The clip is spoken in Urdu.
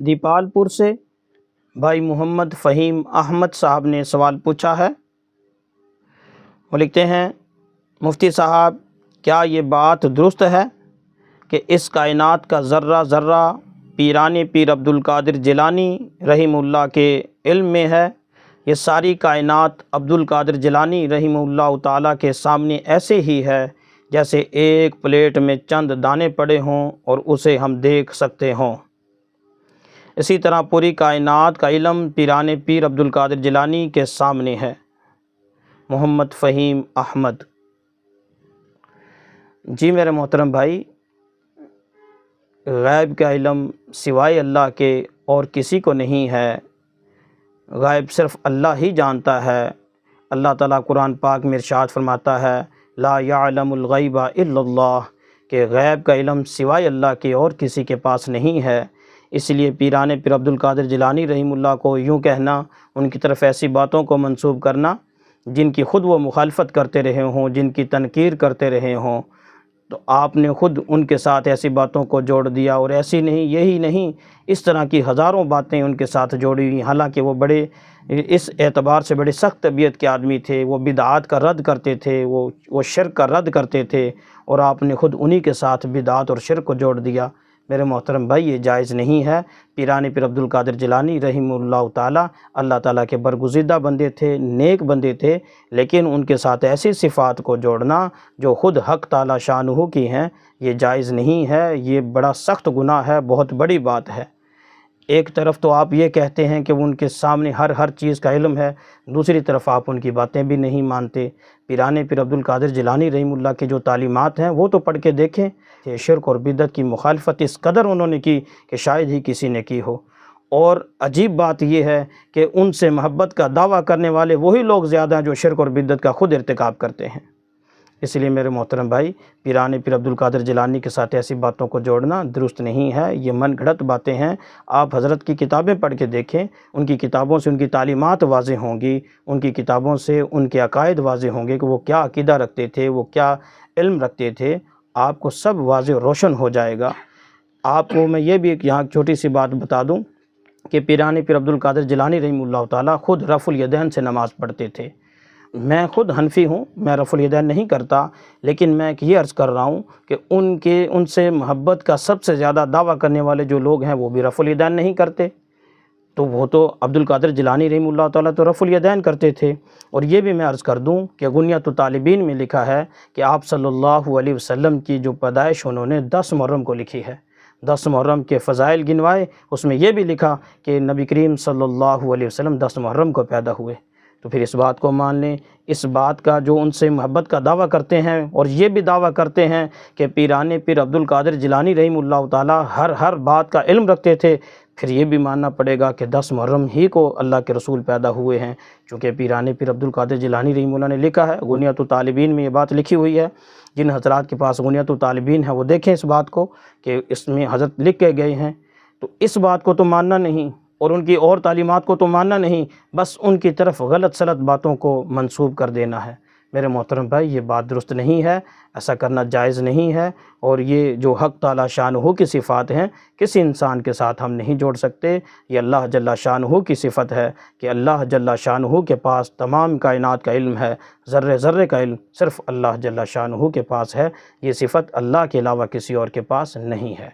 دیپال پور سے بھائی محمد فہیم احمد صاحب نے سوال پوچھا ہے۔ وہ لکھتے ہیں، مفتی صاحب کیا یہ بات درست ہے کہ اس کائنات کا ذرہ ذرہ پیران پیر عبد القادر جیلانی رحمہ اللہ کے علم میں ہے؟ یہ ساری کائنات عبد القادر جیلانی رحمہ اللہ تعالیٰ کے سامنے ایسے ہی ہے جیسے ایک پلیٹ میں چند دانے پڑے ہوں اور اسے ہم دیکھ سکتے ہوں۔ اسی طرح پوری کائنات کا علم پیران پیر عبد القادر جیلانی کے سامنے ہے۔ محمد فہیم احمد۔ جی میرے محترم بھائی، غیب کا علم سوائے اللہ کے اور کسی کو نہیں ہے۔ غیب صرف اللہ ہی جانتا ہے۔ اللہ تعالیٰ قرآن پاک میں ارشاد فرماتا ہے، لا یعلم الغیب الا اللہ، کہ غیب کا علم سوائے اللہ کے اور کسی کے پاس نہیں ہے۔ اس لیے پیران پیر عبد القادر جیلانی رحمہ اللہ کو یوں کہنا، ان کی طرف ایسی باتوں کو منسوب کرنا جن کی خود وہ مخالفت کرتے رہے ہوں، جن کی تنکیر کرتے رہے ہوں، تو آپ نے خود ان کے ساتھ ایسی باتوں کو جوڑ دیا، اور ایسی نہیں، یہی نہیں، اس طرح کی ہزاروں باتیں ان کے ساتھ جوڑی ہوئی، حالانکہ وہ بڑے اس اعتبار سے بڑے سخت طبیعت کے آدمی تھے۔ وہ بدعات کا رد کرتے تھے، وہ شرک کا رد کرتے تھے، اور آپ نے خود انہی کے ساتھ بدعات اور شرک کو جوڑ دیا۔ میرے محترم بھائی، یہ جائز نہیں ہے۔ پیران پیر عبد القادر جیلانی رحمہ اللہ تعالیٰ اللہ تعالیٰ کے برگزیدہ بندے تھے، نیک بندے تھے، لیکن ان کے ساتھ ایسی صفات کو جوڑنا جو خود حق تعالیٰ شانہ کی ہیں، یہ جائز نہیں ہے۔ یہ بڑا سخت گناہ ہے، بہت بڑی بات ہے۔ ایک طرف تو آپ یہ کہتے ہیں کہ ان کے سامنے ہر چیز کا علم ہے، دوسری طرف آپ ان کی باتیں بھی نہیں مانتے۔ پیران پیر عبد القادر جیلانی رحمہ اللہ کی جو تعلیمات ہیں وہ تو پڑھ کے دیکھیں کہ شرک اور بدعت کی مخالفت اس قدر انہوں نے کی کہ شاید ہی کسی نے کی ہو۔ اور عجیب بات یہ ہے کہ ان سے محبت کا دعویٰ کرنے والے وہی لوگ زیادہ ہیں جو شرک اور بدعت کا خود ارتکاب کرتے ہیں۔ اس لیے میرے محترم بھائی، پیران پیر عبد القادر جیلانی کے ساتھ ایسی باتوں کو جوڑنا درست نہیں ہے، یہ من گھڑت باتیں ہیں۔ آپ حضرت کی کتابیں پڑھ کے دیکھیں، ان کی کتابوں سے ان کی تعلیمات واضح ہوں گی، ان کی کتابوں سے ان کے عقائد واضح ہوں گے کہ وہ کیا عقیدہ رکھتے تھے، وہ کیا علم رکھتے تھے، آپ کو سب واضح و روشن ہو جائے گا۔ آپ کو میں یہ بھی یہاں چھوٹی سی بات بتا دوں کہ پیران پیر عبد القادر جیلانی رحمہ اللہ تعالیٰ خود رفع الیدین سے نماز پڑھتے تھے۔ میں خود حنفی ہوں، میں رفع الیدین نہیں کرتا، لیکن میں یہ عرض کر رہا ہوں کہ ان سے محبت کا سب سے زیادہ دعویٰ کرنے والے جو لوگ ہیں وہ بھی رفع الیدین نہیں کرتے، تو وہ تو عبد القادر جیلانی رحمہ اللہ تعالیٰ تو رفع الیدین کرتے تھے۔ اور یہ بھی میں عرض کر دوں کہ غنیۃ الطالبین میں لکھا ہے کہ آپ صلی اللہ علیہ وسلم کی جو پیدائش انہوں نے 10 محرم کو لکھی ہے، 10 محرم کے فضائل گنوائے، اس میں یہ بھی لکھا کہ نبی کریم صلی اللہ علیہ وسلم 10 محرم کو پیدا ہوئے۔ تو پھر اس بات کو مان لیں، اس بات کا جو ان سے محبت کا دعویٰ کرتے ہیں، اور یہ بھی دعویٰ کرتے ہیں کہ پیران پیر عبد القادر جیلانی رحمہ اللہ تعالیٰ ہر بات کا علم رکھتے تھے، پھر یہ بھی ماننا پڑے گا کہ 10 محرم ہی کو اللہ کے رسول پیدا ہوئے ہیں، چونکہ پیران پیر عبد القادر جیلانی رحمہ اللہ نے لکھا ہے۔ غنیۃ الطالبین میں یہ بات لکھی ہوئی ہے، جن حضرات کے پاس غنیۃ الطالبین ہے وہ دیکھیں اس بات کو کہ اس میں حضرت لکھ کے گئے ہیں۔ تو اس بات کو تو ماننا نہیں، اور ان کی اور تعلیمات کو تو ماننا نہیں، بس ان کی طرف غلط سلط باتوں کو منسوب کر دینا ہے۔ میرے محترم بھائی، یہ بات درست نہیں ہے، ایسا کرنا جائز نہیں ہے، اور یہ جو حق تعالیٰ شانہ کی صفات ہیں کسی انسان کے ساتھ ہم نہیں جوڑ سکتے۔ یہ اللہ جل شانہ کی صفت ہے کہ اللہ جل شانہ کے پاس تمام کائنات کا علم ہے، ذرے ذرے کا علم صرف اللہ جل شانہ کے پاس ہے۔ یہ صفت اللہ کے علاوہ کسی اور کے پاس نہیں ہے۔